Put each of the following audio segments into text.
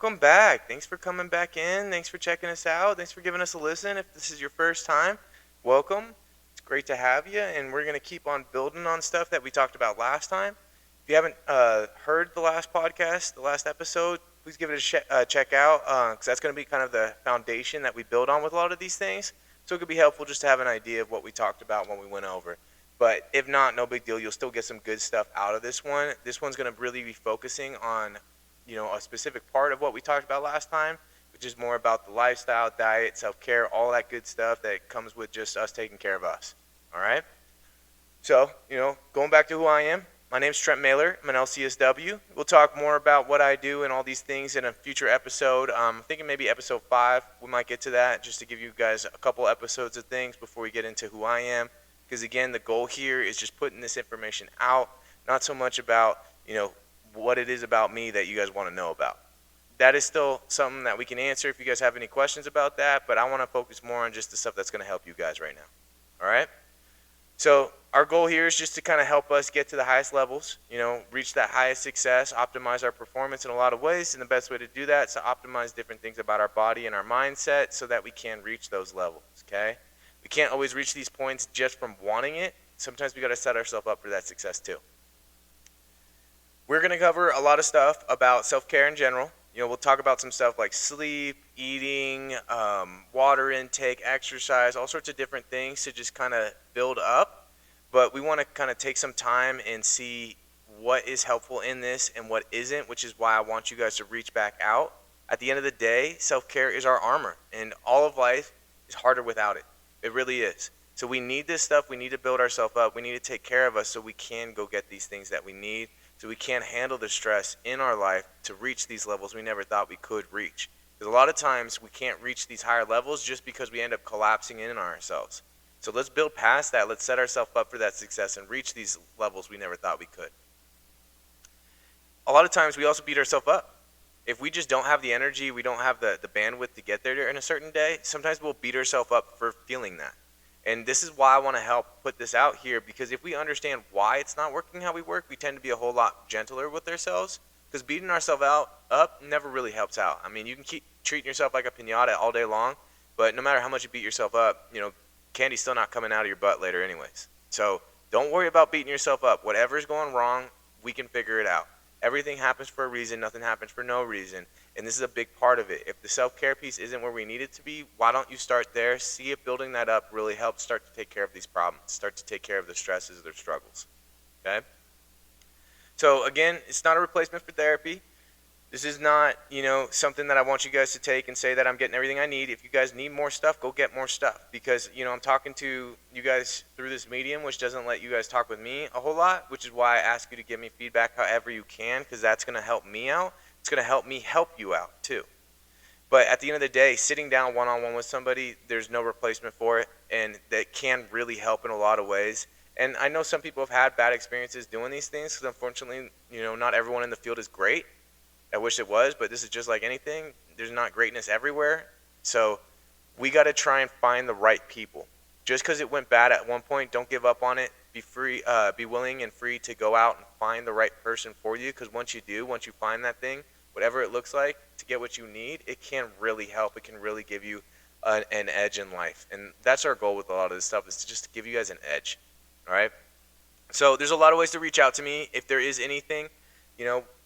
welcome back. Thanks for coming back in. Thanks for checking us out. Thanks for giving us a listen. If this is your first time, welcome. It's great to have you, and we're going to keep on building on stuff that we talked about last time. If you haven't heard the last podcast, the last episode, please give it a check out because that's going to be kind of the foundation that we build on with a lot of these things. So it could be helpful just to have an idea of what we talked about when we went over. But if not, no big deal. You'll still get some good stuff out of this one. This one's going to really be focusing on a specific part of what we talked about last time, which is more about the lifestyle, diet, self-care, all that good stuff that comes with just us taking care of us. All right? So, going back to who I am, my name's Trent Mahler. I'm an LCSW. We'll talk more about what I do and all these things in a future episode. I'm thinking maybe episode 5. We might get to that just to give you guys a couple episodes of things before we get into who I am. Because, again, the goal here is just putting this information out, not so much about, what it is about me that you guys want to know about. That is still something that we can answer if you guys have any questions about that, but I want to focus more on just the stuff that's going to help you guys right now. All right? So our goal here is just to kind of help us get to the highest levels, reach that highest success, optimize our performance in a lot of ways, and the best way to do that is to optimize different things about our body and our mindset so that we can reach those levels, okay? We can't always reach these points just from wanting it. Sometimes we got to set ourselves up for that success too. We're going to cover a lot of stuff about self-care in general. We'll talk about some stuff like sleep, eating, water intake, exercise, all sorts of different things to just kind of build up. But we want to kind of take some time and see what is helpful in this and what isn't, which is why I want you guys to reach back out. At the end of the day, self-care is our armor, and all of life is harder without it. It really is. So we need this stuff. We need to build ourselves up. We need to take care of us so we can go get these things that we need. So we can't handle the stress in our life to reach these levels we never thought we could reach. Because a lot of times we can't reach these higher levels just because we end up collapsing in on ourselves. So let's build past that. Let's set ourselves up for that success and reach these levels we never thought we could. A lot of times we also beat ourselves up. If we just don't have the energy, we don't have the bandwidth to get there in a certain day, sometimes we'll beat ourselves up for feeling that. And this is why I want to help put this out here, because if we understand why it's not working how we work, we tend to be a whole lot gentler with ourselves, because beating ourselves up never really helps out. I mean, you can keep treating yourself like a piñata all day long, but no matter how much you beat yourself up, candy's still not coming out of your butt later anyways. So don't worry about beating yourself up. Whatever's going wrong, we can figure it out. Everything happens for a reason. Nothing happens for no reason. And this is a big part of it. If the self-care piece isn't where we need it to be, why don't you start there? See if building that up really helps start to take care of these problems, start to take care of the stresses, their struggles. Okay? So again, it's not a replacement for therapy. This is not, something that I want you guys to take and say that I'm getting everything I need. If you guys need more stuff, go get more stuff. Because, I'm talking to you guys through this medium, which doesn't let you guys talk with me a whole lot, which is why I ask you to give me feedback however you can, because that's going to help me out. It's going to help me help you out too. But at the end of the day, sitting down one-on-one with somebody, there's no replacement for it, and that can really help in a lot of ways. And I know some people have had bad experiences doing these things, because unfortunately, not everyone in the field is great. I wish it was, but this is just like anything. There's not greatness everywhere. So we got to try and find the right people. Just because it went bad at one point, don't give up on it. Be willing and free to go out and find the right person for you, because once you find that thing, whatever it looks like, to get what you need, it can really help. It can really give you an edge in life. And that's our goal with a lot of this stuff, is to just give you guys an edge. All right? So there's a lot of ways to reach out to me if there is anything.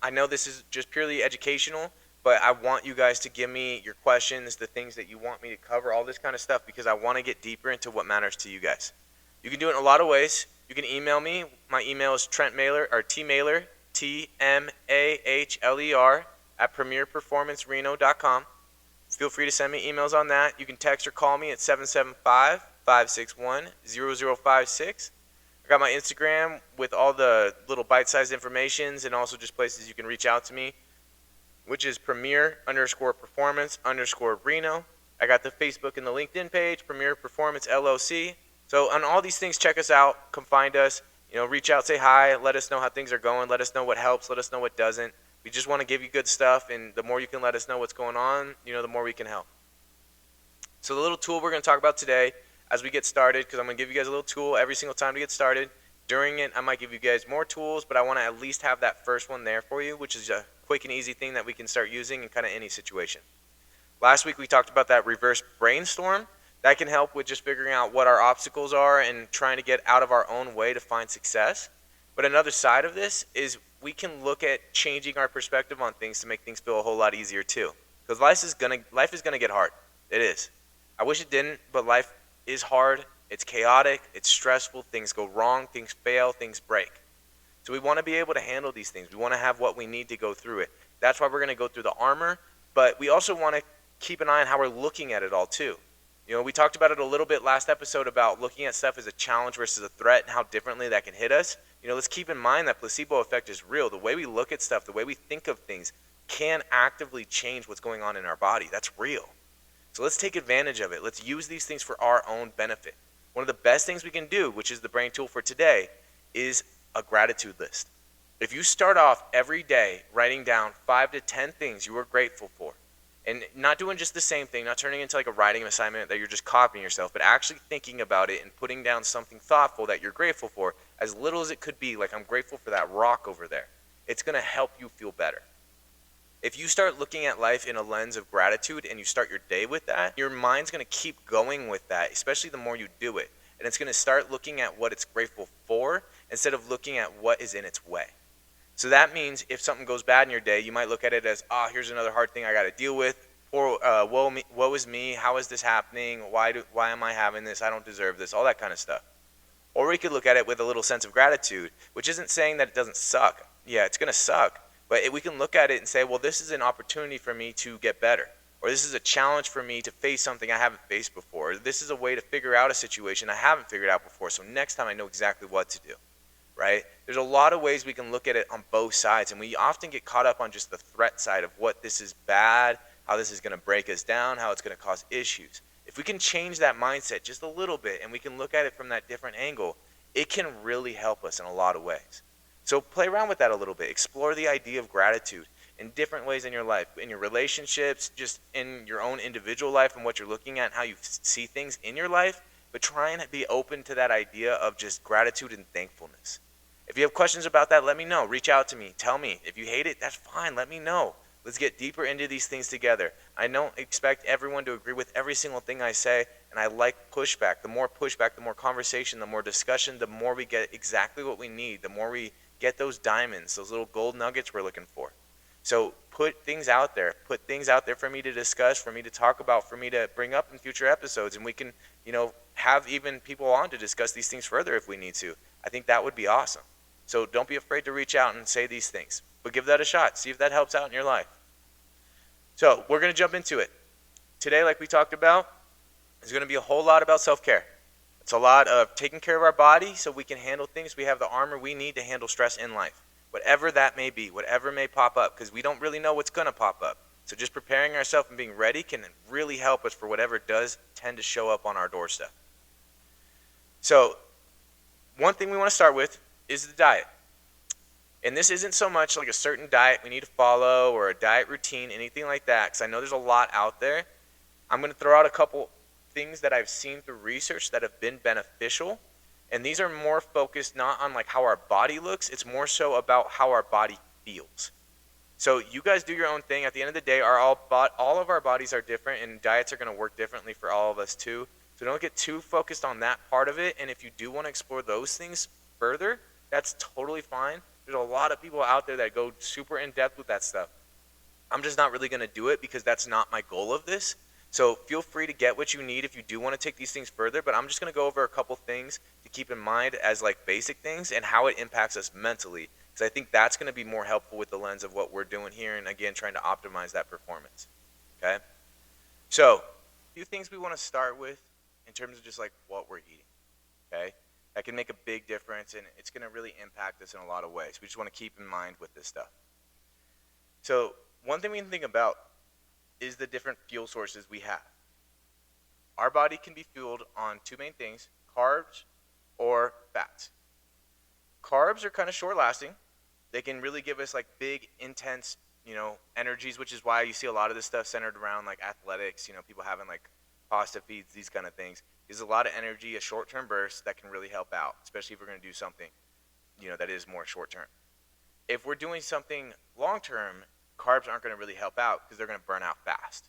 I know this is just purely educational, but I want you guys to give me your questions, the things that you want me to cover, all this kind of stuff, because I want to get deeper into what matters to you guys. You can do it in a lot of ways. You can email me. My email is Trent Mahler, or T-Mahler, T-M-A-H-L-E-R, at premierperformancereno.com. Feel free to send me emails on that. You can text or call me at 775-561-0056. I got my Instagram with all the little bite-sized informations and also just places you can reach out to me, which is premier_performance_Reno. I got the Facebook and the LinkedIn page, Premier Performance LLC. So on all these things, check us out. Come find us. Reach out, say hi, let us know how things are going. Let us know what helps. Let us know what doesn't. We just want to give you good stuff, and the more you can let us know what's going on, the more we can help. So the little tool we're going to talk about today as we get started, because I'm going to give you guys a little tool every single time to get started. During it, I might give you guys more tools, but I want to at least have that first one there for you, which is a quick and easy thing that we can start using in kind of any situation. Last week we talked about that reverse brainstorm. That can help with just figuring out what our obstacles are and trying to get out of our own way to find success. But another side of this is we can look at changing our perspective on things to make things feel a whole lot easier too. Because life is gonna get hard. It is. I wish it didn't, but life is hard. It's chaotic. It's stressful. Things go wrong. Things fail. Things break. So we want to be able to handle these things. We want to have what we need to go through it. That's why we're going to go through the armor. But we also want to keep an eye on how we're looking at it all too. You know, we talked about it a little bit last episode about looking at stuff as a challenge versus a threat and how differently that can hit us. You know, let's keep in mind that placebo effect is real. The way we look at stuff, the way we think of things can actively change what's going on in our body. That's real. So let's take advantage of it. Let's use these things for our own benefit. One of the best things we can do, which is the brain tool for today, is a gratitude list. If you start off every day writing down 5 to 10 things you are grateful for, and not doing just the same thing, not turning into like a writing assignment that you're just copying yourself, but actually thinking about it and putting down something thoughtful that you're grateful for, as little as it could be, like I'm grateful for that rock over there, it's going to help you feel better. If you start looking at life in a lens of gratitude and you start your day with that, your mind's going to keep going with that, especially the more you do it. And it's going to start looking at what it's grateful for instead of looking at what is in its way. So that means if something goes bad in your day, you might look at it as, here's another hard thing I got to deal with. Or woe is me. How is this happening? Why am I having this? I don't deserve this. All that kind of stuff. Or we could look at it with a little sense of gratitude, which isn't saying that it doesn't suck. Yeah, it's going to suck. But we can look at it and say, well, this is an opportunity for me to get better. Or this is a challenge for me to face something I haven't faced before. Or this is a way to figure out a situation I haven't figured out before. So next time I know exactly what to do. Right? There's a lot of ways we can look at it on both sides. And we often get caught up on just the threat side of what this is bad, how this is going to break us down, how it's going to cause issues. If we can change that mindset just a little bit and we can look at it from that different angle, it can really help us in a lot of ways. So play around with that a little bit. Explore the idea of gratitude in different ways in your life, in your relationships, just in your own individual life and what you're looking at and how you see things in your life. But try and be open to that idea of just gratitude and thankfulness. If you have questions about that, let me know. Reach out to me. Tell me. If you hate it, that's fine. Let me know. Let's get deeper into these things together. I don't expect everyone to agree with every single thing I say, and I like pushback. The more pushback, the more conversation, the more discussion, the more we get exactly what we need, the more we get those diamonds, those little gold nuggets we're looking for. So put things out there. Put things out there for me to discuss, for me to talk about, for me to bring up in future episodes, and we can, have even people on to discuss these things further if we need to. I think that would be awesome. So don't be afraid to reach out and say these things. But give that a shot. See if that helps out in your life. So we're going to jump into it. Today, like we talked about, is going to be a whole lot about self-care. It's a lot of taking care of our body so we can handle things. We have the armor we need to handle stress in life. Whatever that may be, whatever may pop up, because we don't really know what's going to pop up. So just preparing ourselves and being ready can really help us for whatever does tend to show up on our doorstep. So one thing we want to start with is the diet. And this isn't so much like a certain diet we need to follow or a diet routine, anything like that, because I know there's a lot out there. I'm going to throw out a couple things that I've seen through research that have been beneficial. And these are more focused not on like how our body looks, it's more so about how our body feels. So you guys do your own thing. At the end of the day, all of our bodies are different and diets are going to work differently for all of us too. So don't get too focused on that part of it. And if you do want to explore those things further, that's totally fine. There's a lot of people out there that go super in depth with that stuff. I'm just not really going to do it because that's not my goal of this. So feel free to get what you need if you do want to take these things further, but I'm just going to go over a couple things to keep in mind as like basic things and how it impacts us mentally, because I think that's going to be more helpful with the lens of what we're doing here and again trying to optimize that performance. Okay? So a few things we want to start with in terms of just like what we're eating. Okay? That can make a big difference, and it's going to really impact us in a lot of ways. We just want to keep in mind with this stuff. So one thing we can think about is the different fuel sources we have. Our body can be fueled on two main things, carbs or fats. Carbs are kind of short-lasting. They can really give us like big, intense, energies, which is why you see a lot of this stuff centered around like athletics, people having like pasta feeds, these kind of things. There's a lot of energy, a short-term burst that can really help out, especially if we're going to do something, that is more short-term. If we're doing something long-term, carbs aren't going to really help out because they're going to burn out fast.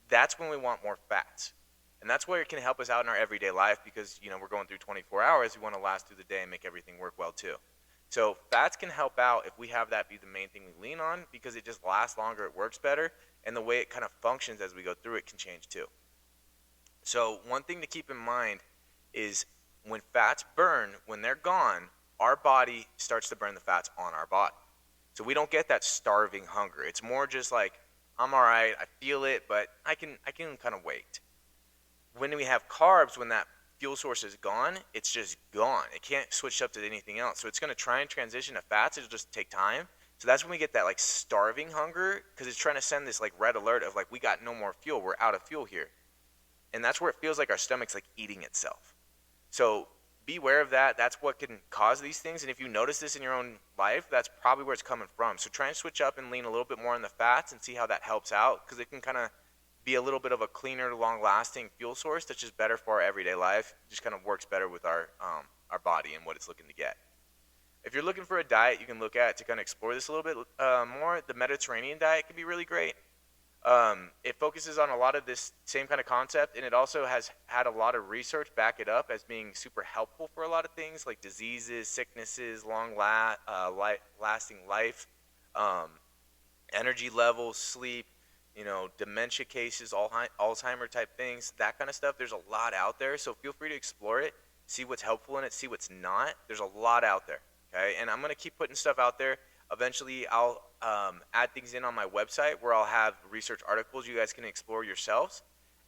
That's when we want more fats. And that's where it can help us out in our everyday life because, we're going through 24 hours. We want to last through the day and make everything work well too. So fats can help out if we have that be the main thing we lean on because it just lasts longer, it works better, and the way it kind of functions as we go through it can change too. So one thing to keep in mind is when fats burn, when they're gone, our body starts to burn the fats on our body. So we don't get that starving hunger. It's more just like, I'm all right, I feel it, but I can kind of wait. When we have carbs, when that fuel source is gone, it's just gone. It can't switch up to anything else. So it's going to try and transition to fats. It'll just take time. So that's when we get that like starving hunger because it's trying to send this like red alert of like, we got no more fuel. We're out of fuel here. And that's where it feels like our stomach's like eating itself. So be aware of that. That's what can cause these things. And if you notice this in your own life, that's probably where it's coming from. So try and switch up and lean a little bit more on the fats and see how that helps out because it can kind of be a little bit of a cleaner, long-lasting fuel source that's just better for our everyday life. It just kind of works better with our body and what it's looking to get. If you're looking for a diet you can look at to kind of explore this a little bit more, the Mediterranean diet can be really great. It focuses on a lot of this same kind of concept, and it also has had a lot of research back it up as being super helpful for a lot of things like diseases, sicknesses, lasting life, energy levels, sleep, dementia cases, Alzheimer type things, that kind of stuff. There's a lot out there, so feel free to explore it, see what's helpful in it, see what's not. There's a lot out there, okay? And I'm going to keep putting stuff out there. Eventually, I'll add things in on my website where I'll have research articles you guys can explore yourselves.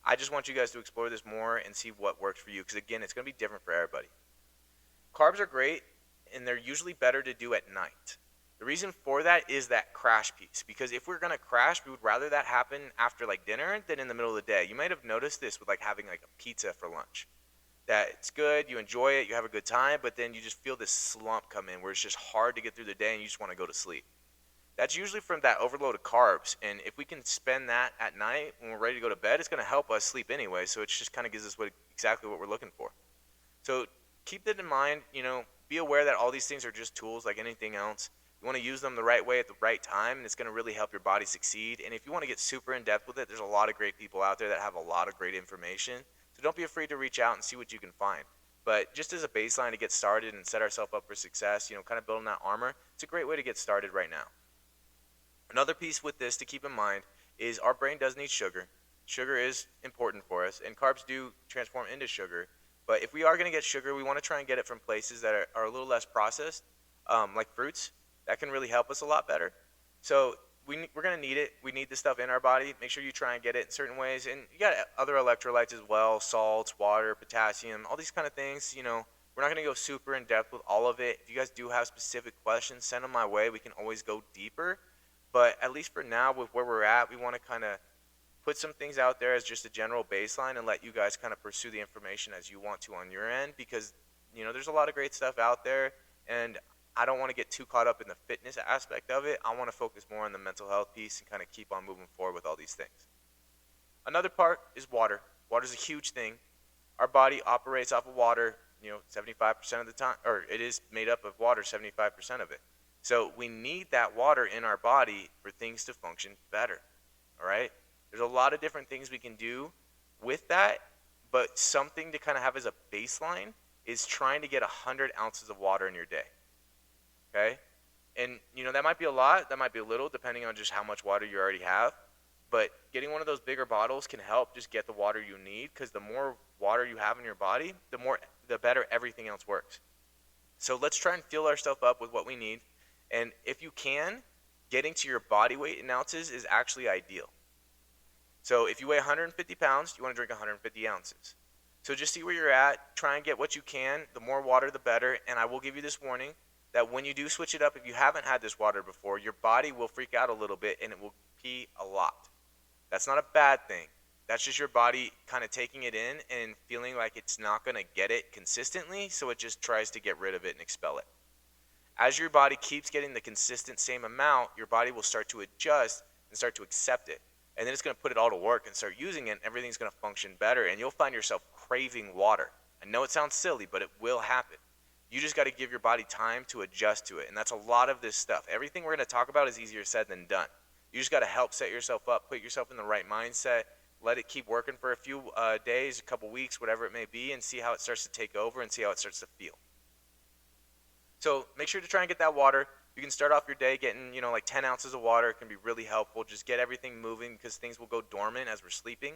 I just want you guys to explore this more and see what works for you because, again, it's going to be different for everybody. Carbs are great, and they're usually better to do at night. The reason for that is that crash piece because if we're going to crash, we would rather that happen after like dinner than in the middle of the day. You might have noticed this with like having like a pizza for lunch. That it's good, you enjoy it, you have a good time, but then you just feel this slump come in where it's just hard to get through the day and you just want to go to sleep. That's usually from that overload of carbs, and if we can spend that at night when we're ready to go to bed, it's going to help us sleep anyway, so it just kind of gives us exactly what we're looking for. So keep that in mind, be aware that all these things are just tools like anything else. You want to use them the right way at the right time, and it's going to really help your body succeed. And if you want to get super in-depth with it, there's a lot of great people out there that have a lot of great information. So don't be afraid to reach out and see what you can find. But just as a baseline to get started and set ourselves up for success, kind of building that armor, it's a great way to get started right now. Another piece with this to keep in mind is our brain does need sugar. Sugar is important for us, and carbs do transform into sugar. But if we are going to get sugar, we want to try and get it from places that are a little less processed, like fruits. That can really help us a lot better. So we're going to need it. We need this stuff in our body. Make sure you try and get it in certain ways. And you got other electrolytes as well, salts, water, potassium, all these kind of things. We're not going to go super in depth with all of it. If you guys do have specific questions, send them my way. We can always go deeper. But at least for now, with where we're at, we want to kind of put some things out there as just a general baseline and let you guys kind of pursue the information as you want to on your end because, there's a lot of great stuff out there. And I don't want to get too caught up in the fitness aspect of it. I want to focus more on the mental health piece and kind of keep on moving forward with all these things. Another part is water. Water is a huge thing. Our body operates off of water, 75% of the time, or it is made up of water, 75% of it. So we need that water in our body for things to function better, all right? There's a lot of different things we can do with that, but something to kind of have as a baseline is trying to get 100 ounces of water in your day. Okay? And, that might be a lot, that might be a little, depending on just how much water you already have. But getting one of those bigger bottles can help just get the water you need because the more water you have in your body, the better everything else works. So let's try and fill ourselves up with what we need. And if you can, getting to your body weight in ounces is actually ideal. So if you weigh 150 pounds, you want to drink 150 ounces. So just see where you're at, try and get what you can. The more water, the better. And I will give you this warning that when you do switch it up, if you haven't had this water before, your body will freak out a little bit and it will pee a lot. That's not a bad thing. That's just your body kind of taking it in and feeling like it's not going to get it consistently, so it just tries to get rid of it and expel it. As your body keeps getting the consistent same amount, your body will start to adjust and start to accept it. And then it's going to put it all to work and start using it, and everything's going to function better, and you'll find yourself craving water. I know it sounds silly, but it will happen. You just got to give your body time to adjust to it. And that's a lot of this stuff. Everything we're going to talk about is easier said than done. You just got to help set yourself up, put yourself in the right mindset, let it keep working for a few days, a couple weeks, whatever it may be, and see how it starts to take over and see how it starts to feel. So make sure to try and get that water. You can start off your day getting, like 10 ounces of water. It can be really helpful. Just get everything moving because things will go dormant as we're sleeping.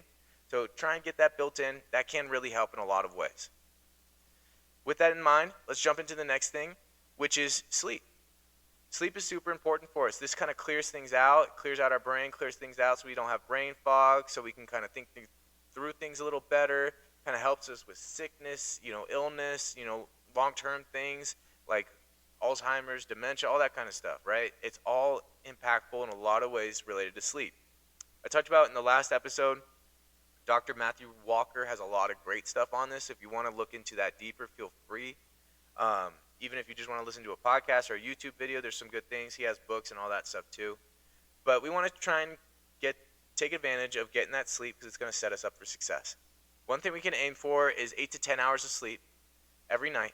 So try and get that built in. That can really help in a lot of ways. With that in mind, let's jump into the next thing, which is sleep. Sleep is super important for us. This kind of clears things out. It clears out our brain, clears things out so we don't have brain fog, so we can kind of think through things a little better. Kind of helps us with sickness, illness, long-term things like Alzheimer's, dementia, all that kind of stuff, right? It's all impactful in a lot of ways related to sleep. I talked about in the last episode, Dr. Matthew Walker has a lot of great stuff on this. If you want to look into that deeper, feel free. Even if you just want to listen to a podcast or a YouTube video, there's some good things. He has books and all that stuff too. But we want to try and take advantage of getting that sleep because it's going to set us up for success. One thing we can aim for is 8 to 10 hours of sleep every night.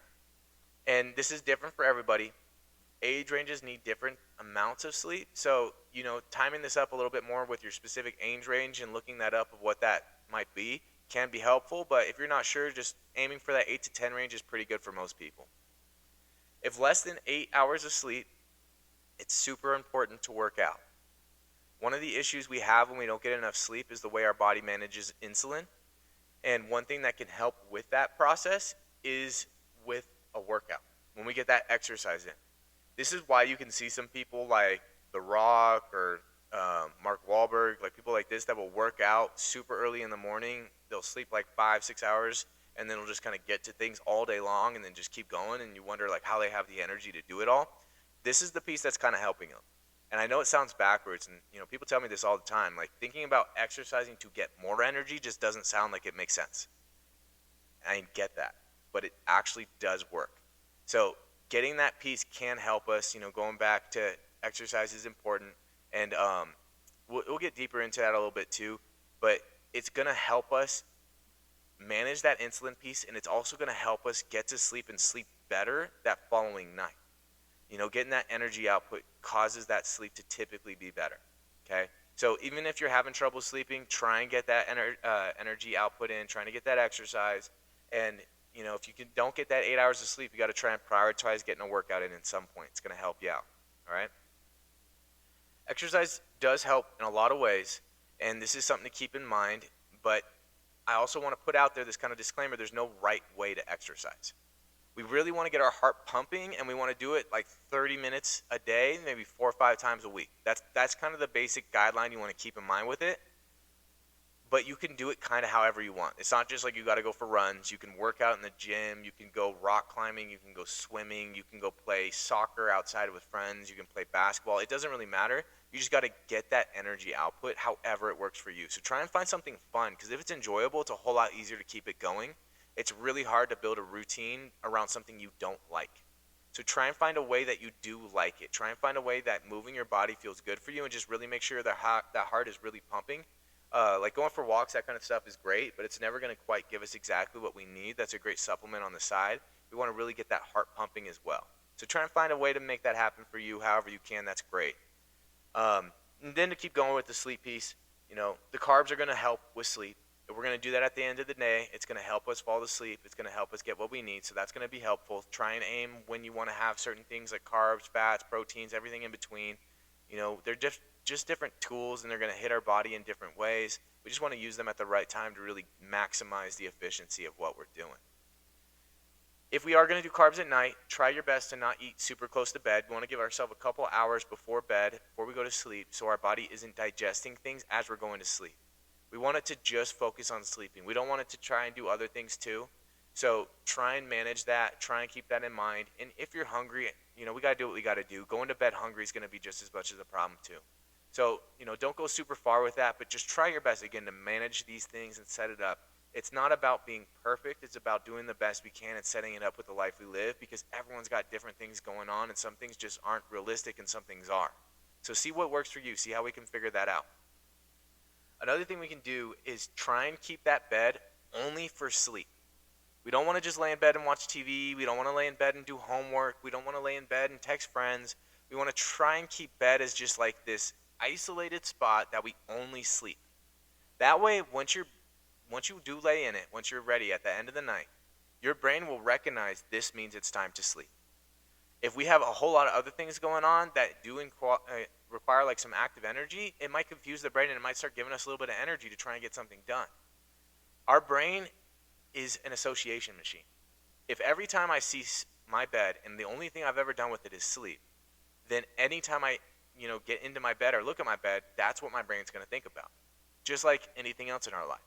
And this is different for everybody. Age ranges need different amounts of sleep. So, timing this up a little bit more with your specific age range and looking that up of what that might be can be helpful. But if you're not sure, just aiming for that 8 to 10 range is pretty good for most people. If less than 8 hours of sleep, it's super important to work out. One of the issues we have when we don't get enough sleep is the way our body manages insulin. And one thing that can help with that process is with a workout, when we get that exercise in. This is why you can see some people like The Rock or Mark Wahlberg, like people like this that will work out super early in the morning. They'll sleep like 5-6 hours, and then they'll just kind of get to things all day long and then just keep going, and you wonder like how they have the energy to do it all. This is the piece that's kind of helping them. And I know it sounds backwards, and people tell me this all the time, like thinking about exercising to get more energy just doesn't sound like it makes sense. I get that, but it actually does work. So getting that piece can help us, going back to exercise is important, and we'll get deeper into that a little bit too, but it's going to help us manage that insulin piece, and it's also going to help us get to sleep and sleep better that following night. Getting that energy output causes that sleep to typically be better, okay? So even if you're having trouble sleeping, try and get that energy output in, trying to get that exercise, and if you don't get that 8 hours of sleep, you got to try and prioritize getting a workout in at some point. It's going to help you out, all right? Exercise does help in a lot of ways, and this is something to keep in mind, but I also want to put out there this kind of disclaimer: there's no right way to exercise. We really want to get our heart pumping, and we want to do it like 30 minutes a day, maybe 4 or 5 times a week. That's kind of the basic guideline you want to keep in mind with it. But you can do it kind of however you want. It's not just like you got to go for runs. You can work out in the gym. You can go rock climbing. You can go swimming. You can go play soccer outside with friends. You can play basketball. It doesn't really matter. You just got to get that energy output however it works for you. So try and find something fun, because if it's enjoyable, it's a whole lot easier to keep it going. It's really hard to build a routine around something you don't like. So try and find a way that you do like it. Try and find a way that moving your body feels good for you, and just really make sure that heart is really pumping. Like going for walks, that kind of stuff is great, but it's never going to quite give us exactly what we need. That's a great supplement on the side. We want to really get that heart pumping as well. So try and find a way to make that happen for you however you can. That's great. And then to keep going with the sleep piece, the carbs are going to help with sleep. If we're going to do that at the end of the day, it's going to help us fall asleep. It's going to help us get what we need, so that's going to be helpful. Try and aim when you want to have certain things like carbs, fats, proteins, everything in between. They're just different tools, and they're going to hit our body in different ways. We just want to use them at the right time to really maximize the efficiency of what we're doing. If we are going to do carbs at night, try your best to not eat super close to bed. We want to give ourselves a couple hours before bed, before we go to sleep, so our body isn't digesting things as we're going to sleep. We want it to just focus on sleeping. We don't want it to try and do other things too. So try and manage that. Try and keep that in mind. And if you're hungry, we got to do what we got to do. Going to bed hungry is going to be just as much as a problem too. So, don't go super far with that, but just try your best, again, to manage these things and set it up. It's not about being perfect. It's about doing the best we can and setting it up with the life we live, because everyone's got different things going on, and some things just aren't realistic and some things are. So see what works for you. See how we can figure that out. Another thing we can do is try and keep that bed only for sleep. We don't want to just lay in bed and watch TV. We don't want to lay in bed and do homework. We don't want to lay in bed and text friends. We want to try and keep bed as just like this isolated spot that we only sleep. That way, once you do lay in it, once you're ready at the end of the night, your brain will recognize this means it's time to sleep. If we have a whole lot of other things going on that do require like some active energy, it might confuse the brain and it might start giving us a little bit of energy to try and get something done. Our brain is an association machine. If every time I see my bed and the only thing I've ever done with it is sleep, then anytime I get into my bed or look at my bed, that's what my brain's going to think about, just like anything else in our life.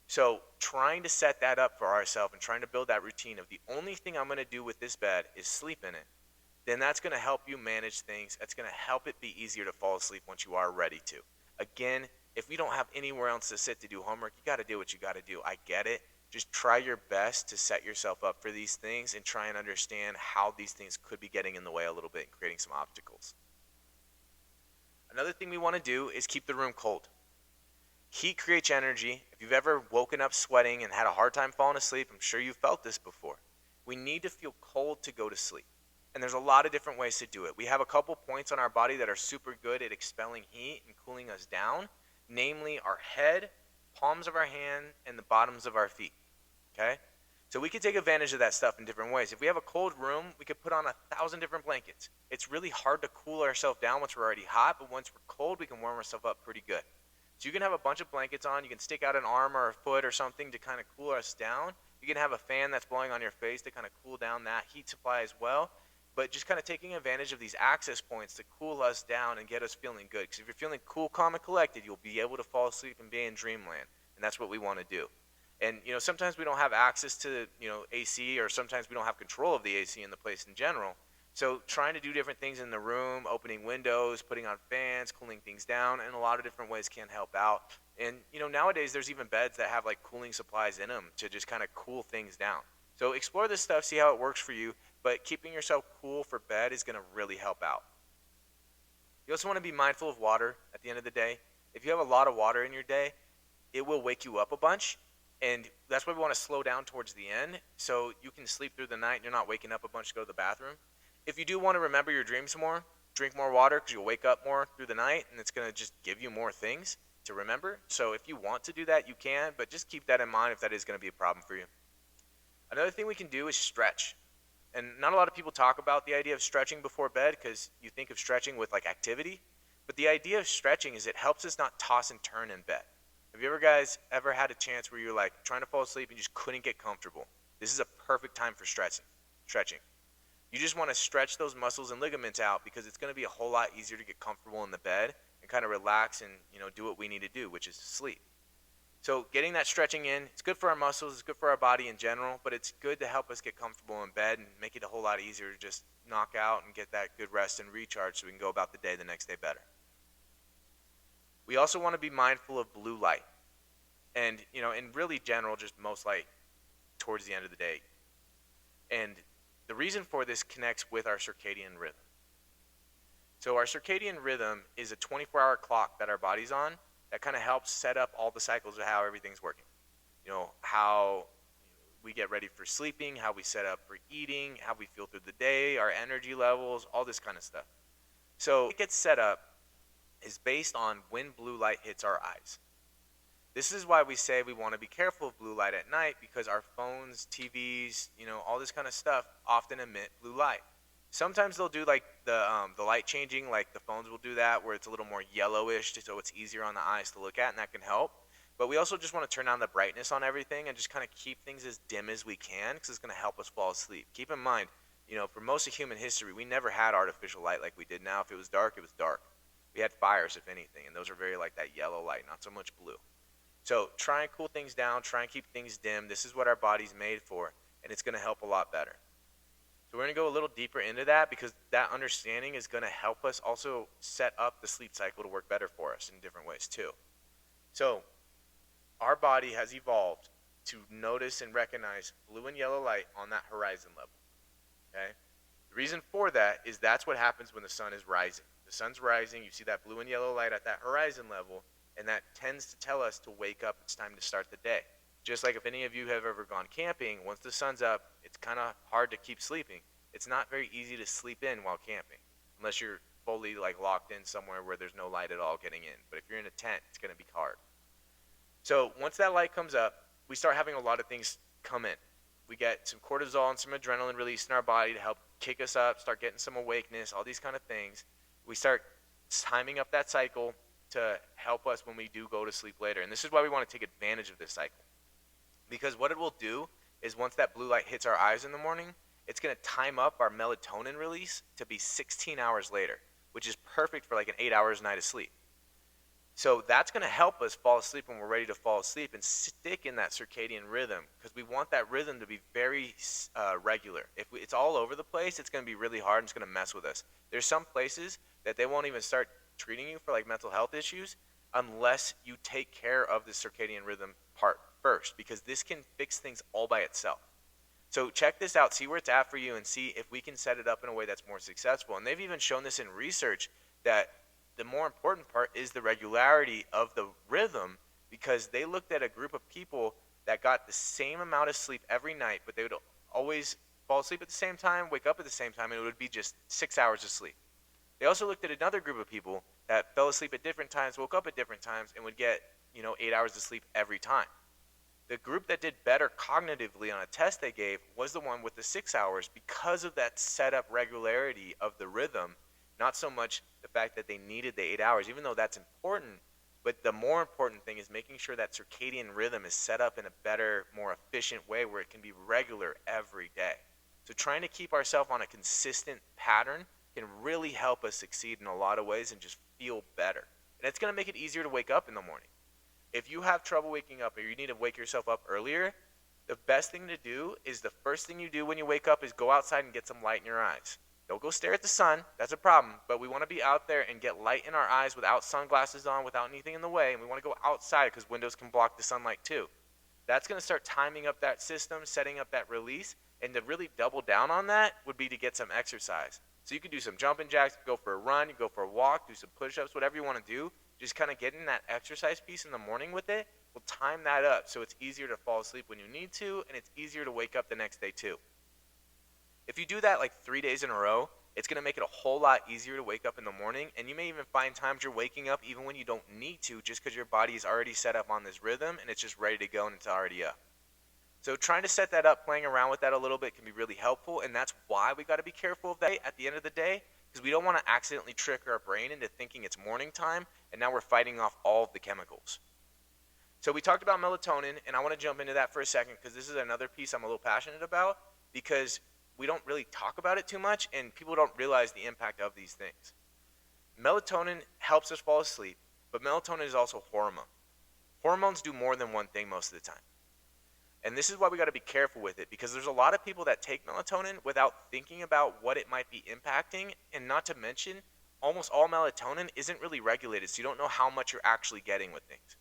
So trying to set that up for ourselves and trying to build that routine of the only thing I'm going to do with this bed is sleep in it, then that's going to help you manage things. That's going to help it be easier to fall asleep once you are ready to. Again, if you don't have anywhere else to sit to do homework, you got to do what you got to do. I get it. Just try your best to set yourself up for these things and try and understand how these things could be getting in the way a little bit and creating some obstacles. Another thing we want to do is keep the room cold. Heat creates energy. If you've ever woken up sweating and had a hard time falling asleep, I'm sure you've felt this before. We need to feel cold to go to sleep. And there's a lot of different ways to do it. We have a couple points on our body that are super good at expelling heat and cooling us down, namely our head, palms of our hand, and the bottoms of our feet. Okay? So we could take advantage of that stuff in different ways. If we have a cold room, we could put on 1,000 different blankets. It's really hard to cool ourselves down once we're already hot, but once we're cold, we can warm ourselves up pretty good. So you can have a bunch of blankets on. You can stick out an arm or a foot or something to kind of cool us down. You can have a fan that's blowing on your face to kind of cool down that heat supply as well. But just kind of taking advantage of these access points to cool us down and get us feeling good. Because if you're feeling cool, calm, and collected, you'll be able to fall asleep and be in dreamland. And that's what we want to do. And sometimes we don't have access to AC, or sometimes we don't have control of the AC in the place in general. So trying to do different things in the room, opening windows, putting on fans, cooling things down, in a lot of different ways can help out. And nowadays there's even beds that have like cooling supplies in them to just kind of cool things down. So explore this stuff, see how it works for you, but keeping yourself cool for bed is going to really help out. You also want to be mindful of water at the end of the day. If you have a lot of water in your day, it will wake you up a bunch. And that's why we want to slow down towards the end so you can sleep through the night and you're not waking up a bunch to go to the bathroom. If you do want to remember your dreams more, drink more water because you'll wake up more through the night and it's going to just give you more things to remember. So if you want to do that, you can, but just keep that in mind if that is going to be a problem for you. Another thing we can do is stretch. And not a lot of people talk about the idea of stretching before bed because you think of stretching with like activity. But the idea of stretching is it helps us not toss and turn in bed. Have you guys ever had a chance where you're like trying to fall asleep and you just couldn't get comfortable? This is a perfect time for stretching. You just want to stretch those muscles and ligaments out because it's going to be a whole lot easier to get comfortable in the bed and kind of relax and do what we need to do, which is sleep. So getting that stretching in, it's good for our muscles, it's good for our body in general, but it's good to help us get comfortable in bed and make it a whole lot easier to just knock out and get that good rest and recharge so we can go about the day the next day better. We also want to be mindful of blue light and, in really general, just most light towards the end of the day. And the reason for this connects with our circadian rhythm. So our circadian rhythm is a 24-hour clock that our body's on that kind of helps set up all the cycles of how everything's working. How we get ready for sleeping, how we set up for eating, how we feel through the day, our energy levels, all this kind of stuff. So it gets set up is based on when blue light hits our eyes. This is why we say we want to be careful of blue light at night because our phones, TVs, all this kind of stuff often emit blue light. Sometimes they'll do like the light changing, like the phones will do that where it's a little more yellowish so it's easier on the eyes to look at and that can help. But we also just want to turn down the brightness on everything and just kind of keep things as dim as we can because it's going to help us fall asleep. Keep in mind, for most of human history, we never had artificial light like we did now. If it was dark, it was dark. We had fires, if anything, and those are very like that yellow light, not so much blue. So try and cool things down, try and keep things dim. This is what our body's made for, and it's going to help a lot better. So we're going to go a little deeper into that because that understanding is going to help us also set up the sleep cycle to work better for us in different ways too. So our body has evolved to notice and recognize blue and yellow light on that horizon level. Okay? The reason for that is that's what happens when the sun is rising. The sun's rising, you see that blue and yellow light at that horizon level, and that tends to tell us to wake up, it's time to start the day. Just like if any of you have ever gone camping, once the sun's up, it's kind of hard to keep sleeping. It's not very easy to sleep in while camping, unless you're fully like locked in somewhere where there's no light at all getting in. But if you're in a tent, it's going to be hard. So once that light comes up, we start having a lot of things come in. We get some cortisol and some adrenaline released in our body to help kick us up, start getting some awakeness, all these kind of things. We start timing up that cycle to help us when we do go to sleep later. And this is why we want to take advantage of this cycle. Because what it will do is once that blue light hits our eyes in the morning, it's going to time up our melatonin release to be 16 hours later, which is perfect for like an 8 hours night of sleep. So that's going to help us fall asleep when we're ready to fall asleep and stick in that circadian rhythm, because we want that rhythm to be very regular. If it's all over the place, it's going to be really hard and it's going to mess with us. There's some places that they won't even start treating you for like mental health issues unless you take care of the circadian rhythm part first, because this can fix things all by itself. So check this out, see where it's at for you, and see if we can set it up in a way that's more successful. And they've even shown this in research that the more important part is the regularity of the rhythm, because they looked at a group of people that got the same amount of sleep every night, but they would always fall asleep at the same time, wake up at the same time, and it would be just 6 hours of sleep. They also looked at another group of people that fell asleep at different times, woke up at different times, and would get 8 hours of sleep every time. The group that did better cognitively on a test they gave was the one with the 6 hours, because of that setup regularity of the rhythm, not so much the fact that they needed the 8 hours, even though that's important. But the more important thing is making sure that circadian rhythm is set up in a better, more efficient way where it can be regular every day. So trying to keep ourselves on a consistent pattern can really help us succeed in a lot of ways and just feel better. And it's going to make it easier to wake up in the morning. If you have trouble waking up or you need to wake yourself up earlier, the best thing to do is the first thing you do when you wake up is go outside and get some light in your eyes. Don't go stare at the sun. That's a problem. But we want to be out there and get light in our eyes without sunglasses on, without anything in the way. And we want to go outside because windows can block the sunlight too. That's going to start timing up that system, setting up that release. And to really double down on that would be to get some exercise. So you can do some jumping jacks, go for a run, you go for a walk, do some push-ups, whatever you want to do. Just kind of getting that exercise piece in the morning with it will time that up so it's easier to fall asleep when you need to, and it's easier to wake up the next day too. If you do that like 3 days in a row, it's going to make it a whole lot easier to wake up in the morning, and you may even find times you're waking up even when you don't need to, just because your body is already set up on this rhythm and it's just ready to go and it's already up. So trying to set that up, playing around with that a little bit can be really helpful, and that's why we got to be careful of that at the end of the day, because we don't want to accidentally trick our brain into thinking it's morning time, and now we're fighting off all of the chemicals. So we talked about melatonin, and I want to jump into that for a second because this is another piece I'm a little passionate about, because we don't really talk about it too much, and people don't realize the impact of these things. Melatonin helps us fall asleep, but melatonin is also a hormone. Hormones do more than one thing most of the time. And this is why we got to be careful with it, because there's a lot of people that take melatonin without thinking about what it might be impacting, and not to mention, almost all melatonin isn't really regulated, so you don't know how much you're actually getting with things.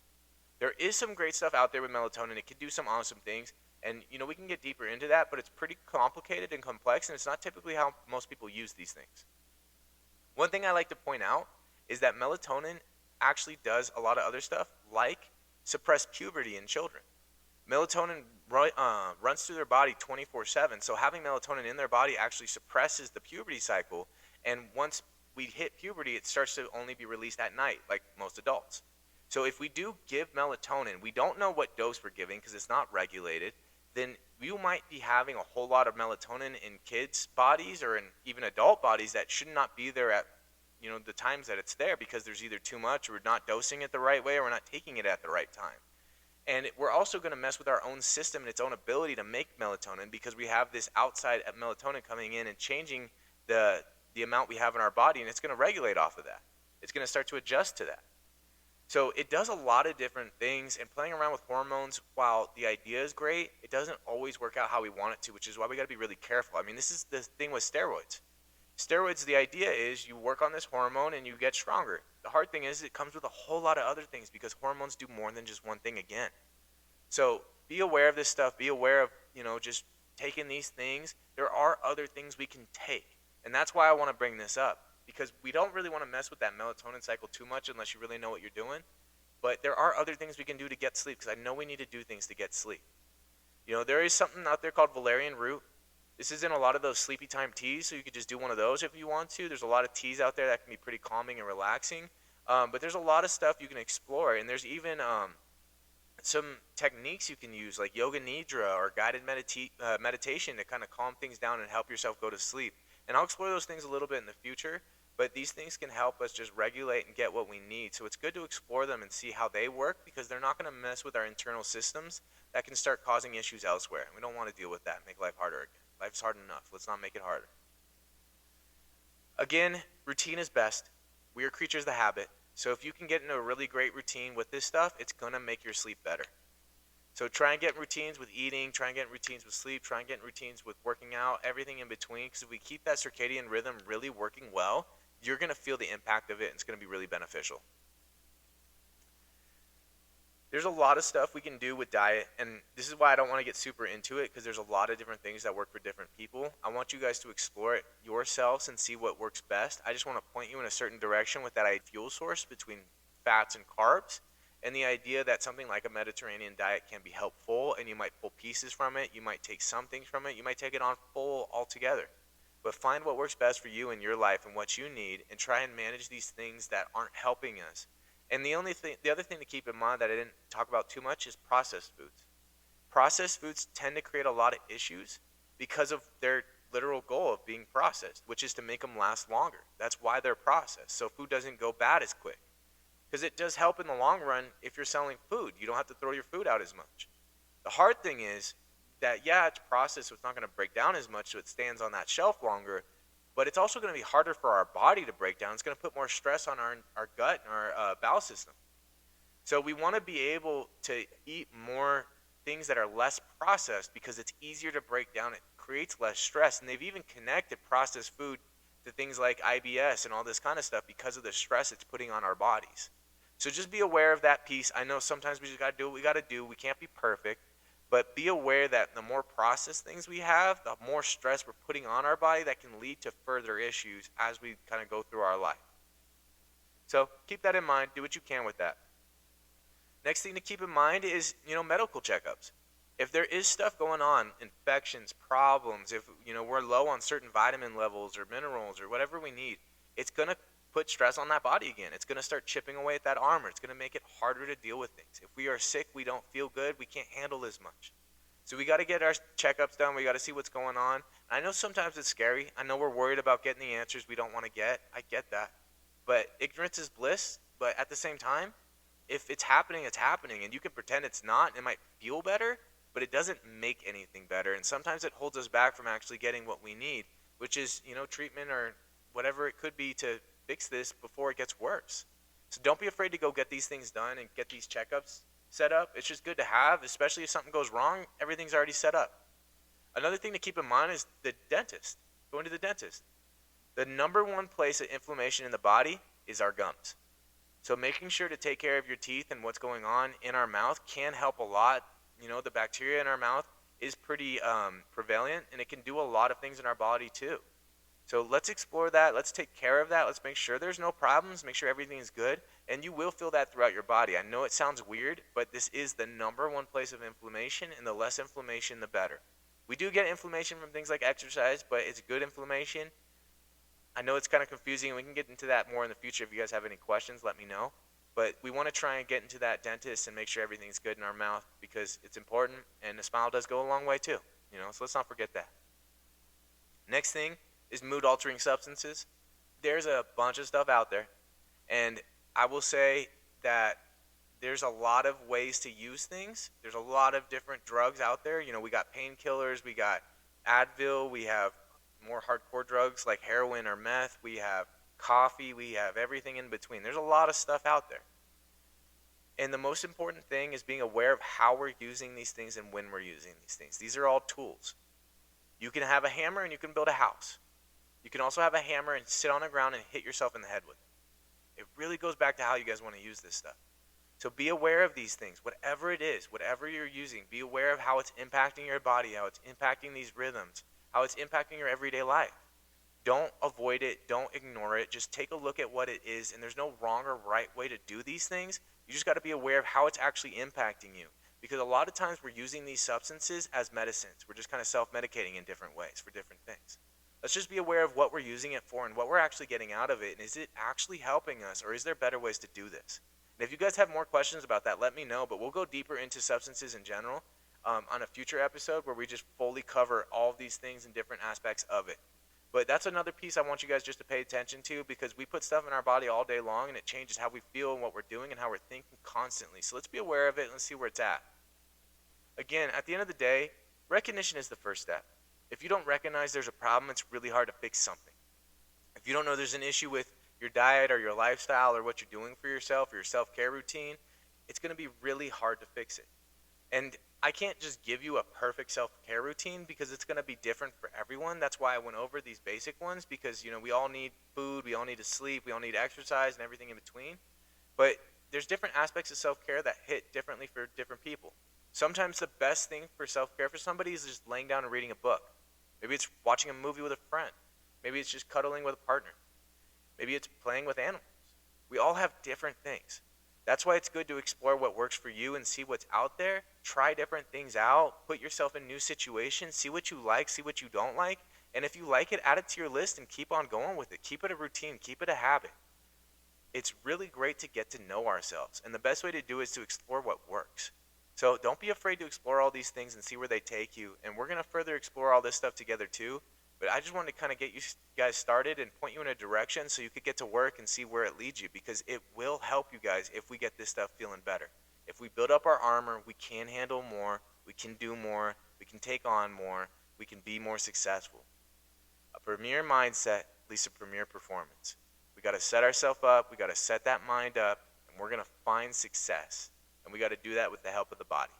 There is some great stuff out there with melatonin. It can do some awesome things, and we can get deeper into that, but it's pretty complicated and complex, and it's not typically how most people use these things. One thing I like to point out is that melatonin actually does a lot of other stuff, like suppress puberty in children. Melatonin runs through their body 24/7, so having melatonin in their body actually suppresses the puberty cycle, and once we hit puberty, it starts to only be released at night, like most adults. So if we do give melatonin, we don't know what dose we're giving because it's not regulated, then you might be having a whole lot of melatonin in kids' bodies or in even adult bodies that should not be there at the times that it's there, because there's either too much or we're not dosing it the right way or we're not taking it at the right time. And we're also going to mess with our own system and its own ability to make melatonin, because we have this outside melatonin coming in and changing the amount we have in our body, and it's going to regulate off of that. It's going to start to adjust to that. So it does a lot of different things, and playing around with hormones, while the idea is great, it doesn't always work out how we want it to, which is why we got to be really careful. I mean, this is the thing with steroids. Steroids, the idea is you work on this hormone and you get stronger. The hard thing is it comes with a whole lot of other things, because hormones do more than just one thing again. So be aware of this stuff. Be aware of, just taking these things. There are other things we can take. And that's why I want to bring this up, because we don't really want to mess with that melatonin cycle too much unless you really know what you're doing. But there are other things we can do to get sleep, because I know we need to do things to get sleep. There is something out there called valerian root. This is in a lot of those sleepy time teas, so you could just do one of those if you want to. There's a lot of teas out there that can be pretty calming and relaxing. But there's a lot of stuff you can explore, and there's even some techniques you can use, like yoga nidra or guided meditation, to kind of calm things down and help yourself go to sleep. And I'll explore those things a little bit in the future, but these things can help us just regulate and get what we need. So it's good to explore them and see how they work, because they're not going to mess with our internal systems that can start causing issues elsewhere. We don't want to deal with that and make life harder again. Life's hard enough. Let's not make it harder. Again, routine is best. We are creatures of habit. So if you can get into a really great routine with this stuff, it's going to make your sleep better. So try and get routines with eating, try and get routines with sleep, try and get routines with working out, everything in between. Because if we keep that circadian rhythm really working well, you're going to feel the impact of it, and it's going to be really beneficial. There's a lot of stuff we can do with diet, and this is why I don't want to get super into it, because there's a lot of different things that work for different people. I want you guys to explore it yourselves and see what works best. I just want to point you in a certain direction with that fuel source between fats and carbs, and the idea that something like a Mediterranean diet can be helpful, and you might pull pieces from it, you might take some things from it, you might take it on full altogether. But find what works best for you in your life and what you need, and try and manage these things that aren't helping us. And the other thing to keep in mind that I didn't talk about too much is processed foods. Processed foods tend to create a lot of issues because of their literal goal of being processed, which is to make them last longer. That's why they're processed, so food doesn't go bad as quick. Because it does help in the long run if you're selling food. You don't have to throw your food out as much. The hard thing is that, yeah, it's processed, so it's not going to break down as much, so it stands on that shelf longer. But it's also going to be harder for our body to break down. It's going to put more stress on our gut and our bowel system. So we want to be able to eat more things that are less processed, because it's easier to break down. It creates less stress. And they've even connected processed food to things like IBS and all this kind of stuff because of the stress it's putting on our bodies. So just be aware of that piece. I know sometimes we just got to do what we got to do. We can't be perfect. But be aware that the more processed things we have, the more stress we're putting on our body that can lead to further issues as we kind of go through our life. So keep that in mind. Do what you can with that. Next thing to keep in mind is, medical checkups. If there is stuff going on, infections, problems, if, we're low on certain vitamin levels or minerals or whatever we need, it's going to put stress on that body again. It's going to start chipping away at that armor. It's going to make it harder to deal with things. If we are sick, we don't feel good, we can't handle as much. So we got to get our checkups done. We got to see what's going on. I know sometimes it's scary. I know we're worried about getting the answers we don't want to get. I get that. But ignorance is bliss. But at the same time, if it's happening, it's happening. And you can pretend it's not. It might feel better, but it doesn't make anything better. And sometimes it holds us back from actually getting what we need, which is, treatment or whatever it could be to fix this before it gets worse. So don't be afraid to go get these things done and get these checkups set up. It's just good to have, especially if something goes wrong, everything's already set up. Another thing to keep in mind is the dentist. Going to the dentist. The number one place of inflammation in the body is our gums. So making sure to take care of your teeth and what's going on in our mouth can help a lot. The bacteria in our mouth is pretty prevalent, and it can do a lot of things in our body too. So let's explore that. Let's take care of that. Let's make sure there's no problems. Make sure everything is good. And you will feel that throughout your body. I know it sounds weird, but this is the number one place of inflammation, and the less inflammation, the better. We do get inflammation from things like exercise, but it's good inflammation. I know it's kind of confusing, and we can get into that more in the future. If you guys have any questions, let me know. But we want to try and get into that dentist and make sure everything's good in our mouth, because it's important, and a smile does go a long way too. So let's not forget that. Next thing is mood-altering substances. There's a bunch of stuff out there, and I will say that there's a lot of ways to use things. There's a lot of different drugs out there. We got painkillers, we got Advil, we have more hardcore drugs like heroin or meth, we have coffee, we have everything in between. There's a lot of stuff out there. And the most important thing is being aware of how we're using these things and when we're using these things. These are all tools. You can have a hammer and you can build a house. You can also have a hammer and sit on the ground and hit yourself in the head with it. It really goes back to how you guys want to use this stuff. So be aware of these things. Whatever it is, whatever you're using, be aware of how it's impacting your body, how it's impacting these rhythms, how it's impacting your everyday life. Don't avoid it. Don't ignore it. Just take a look at what it is, and there's no wrong or right way to do these things. You just got to be aware of how it's actually impacting you, because a lot of times we're using these substances as medicines. We're just kind of self-medicating in different ways for different things. Let's just be aware of what we're using it for and what we're actually getting out of it, and is it actually helping us, or is there better ways to do this? And if you guys have more questions about that, let me know, but we'll go deeper into substances in general on a future episode where we just fully cover all of these things and different aspects of it. But that's another piece I want you guys just to pay attention to, because we put stuff in our body all day long and it changes how we feel and what we're doing and how we're thinking constantly. So let's be aware of it and let's see where it's at. Again, at the end of the day, recognition is the first step. If you don't recognize there's a problem, it's really hard to fix something. If you don't know there's an issue with your diet or your lifestyle or what you're doing for yourself or your self-care routine, it's going to be really hard to fix it. And I can't just give you a perfect self-care routine because it's going to be different for everyone. That's why I went over these basic ones, because we all need food, we all need to sleep, we all need exercise and everything in between. But there's different aspects of self-care that hit differently for different people. Sometimes the best thing for self-care for somebody is just laying down and reading a book. Maybe it's watching a movie with a friend. Maybe it's just cuddling with a partner. Maybe it's playing with animals. We all have different things. That's why it's good to explore what works for you and see what's out there. Try different things out. Put yourself in new situations. See what you like, see what you don't like. And if you like it, add it to your list and keep on going with it. Keep it a routine. Keep it a habit. It's really great to get to know ourselves. And the best way to do it is to explore what works. So don't be afraid to explore all these things and see where they take you. And we're going to further explore all this stuff together too. But I just wanted to kind of get you guys started and point you in a direction so you could get to work and see where it leads you, because it will help you guys if we get this stuff feeling better. If we build up our armor, we can handle more, we can do more, we can take on more, we can be more successful. A premier mindset leads to premier performance. We got to set ourselves up, we got to set that mind up, and we're going to find success. And we got to do that with the help of the body.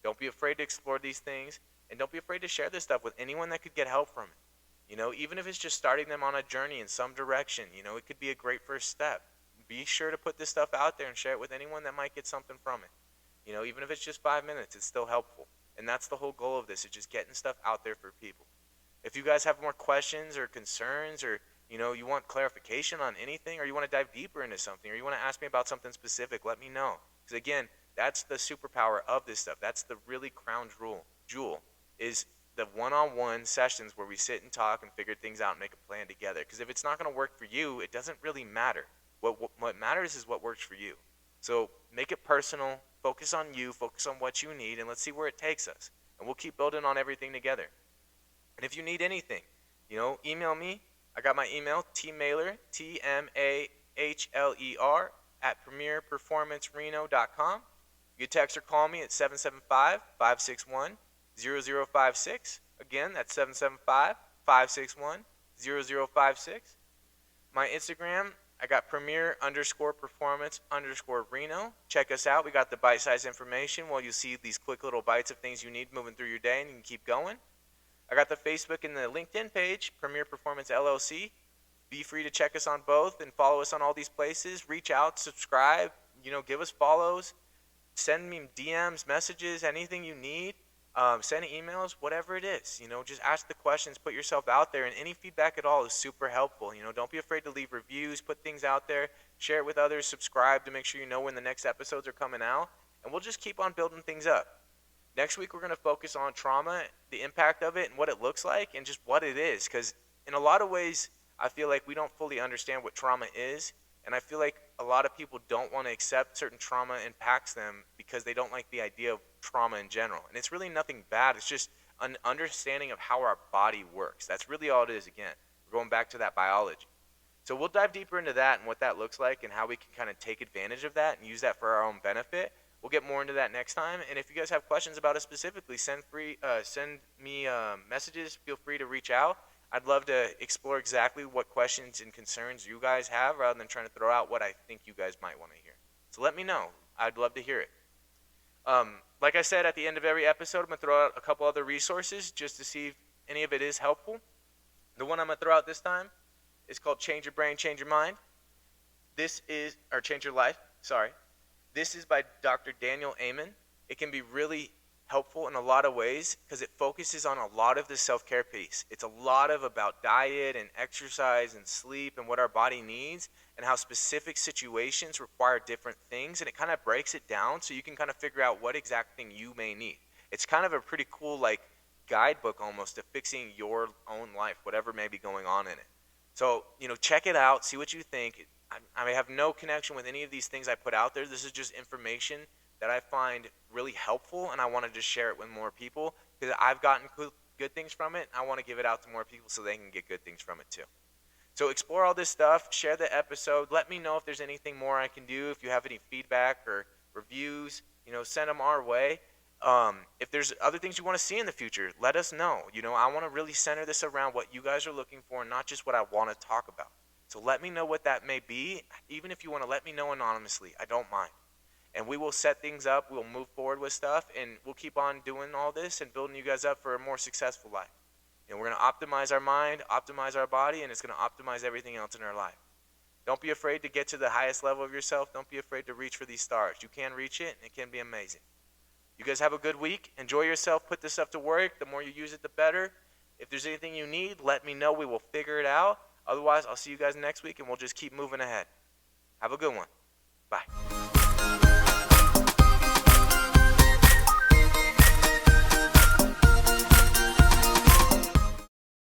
Don't be afraid to explore these things, and don't be afraid to share this stuff with anyone that could get help from it. Even if it's just starting them on a journey in some direction, it could be a great first step. Be sure to put this stuff out there and share it with anyone that might get something from it. Even if it's just 5 minutes, it's still helpful. And that's the whole goal of this, is just getting stuff out there for people. If you guys have more questions or concerns, or you want clarification on anything, or you want to dive deeper into something, or you want to ask me about something specific, let me know. Because again, that's the superpower of this stuff. That's the really crown jewel is the one-on-one sessions where we sit and talk and figure things out and make a plan together. Because if it's not going to work for you, it doesn't really matter. What matters is what works for you. So make it personal, focus on you, focus on what you need, and let's see where it takes us. And we'll keep building on everything together. And if you need anything, email me. I got my email, tmahler, TMAHLER, @premierperformancereno.com. You can text or call me at 775-561-0056. Again, that's 775-561-0056. My Instagram, I got premier_performance_Reno. Check us out. We got the bite-sized information while you see these quick little bites of things you need moving through your day, and you can keep going. I got the Facebook and the LinkedIn page, Premier Performance LLC. Be free to check us on both and follow us on all these places. Reach out, subscribe, give us follows. Send me DMs, messages, anything you need. Send emails, whatever it is. Just ask the questions, put yourself out there, and any feedback at all is super helpful. Don't be afraid to leave reviews, put things out there, share it with others, subscribe to make sure you know when the next episodes are coming out, and we'll just keep on building things up. Next week, we're going to focus on trauma, the impact of it, and what it looks like, and just what it is. Because in a lot of ways, I feel like we don't fully understand what trauma is, and I feel like a lot of people don't want to accept certain trauma impacts them because they don't like the idea of trauma in general. And it's really nothing bad. It's just an understanding of how our body works. That's really all it is. Again, we're going back to that biology. So we'll dive deeper into that and what that looks like and how we can kind of take advantage of that and use that for our own benefit. We'll get more into that next time. And if you guys have questions about it specifically, send me messages. Feel free to reach out. I'd love to explore exactly what questions and concerns you guys have rather than trying to throw out what I think you guys might want to hear. So let me know. I'd love to hear it. Like I said, at the end of every episode, I'm going to throw out a couple other resources just to see if any of it is helpful. The one I'm going to throw out this time is called Change Your Brain, Change Your Mind. Change Your Life, sorry. This is by Dr. Daniel Amen. It can be really helpful in a lot of ways because it focuses on a lot of the self-care piece. It's a lot of about diet and exercise and sleep and what our body needs and how specific situations require different things, and it kind of breaks it down so you can kind of figure out what exact thing you may need. It's kind of a pretty cool like guidebook almost to fixing your own life, whatever may be going on in it. So, check it out, see what you think. I have no connection with any of these things I put out there. This is just information that I find really helpful, and I want to just share it with more people because I've gotten good things from it. I want to give it out to more people so they can get good things from it too. So explore all this stuff, share the episode. Let me know if there's anything more I can do. If you have any feedback or reviews, send them our way. If there's other things you want to see in the future, let us know. I want to really center this around what you guys are looking for and not just what I want to talk about. So let me know what that may be. Even if you want to let me know anonymously, I don't mind. And we will set things up. We'll move forward with stuff, and we'll keep on doing all this and building you guys up for a more successful life. We're going to optimize our mind, optimize our body, and it's going to optimize everything else in our life. Don't be afraid to get to the highest level of yourself. Don't be afraid to reach for these stars. You can reach it, and it can be amazing. You guys have a good week. Enjoy yourself. Put this stuff to work. The more you use it, the better. If there's anything you need, let me know. We will figure it out. Otherwise, I'll see you guys next week, and we'll just keep moving ahead. Have a good one.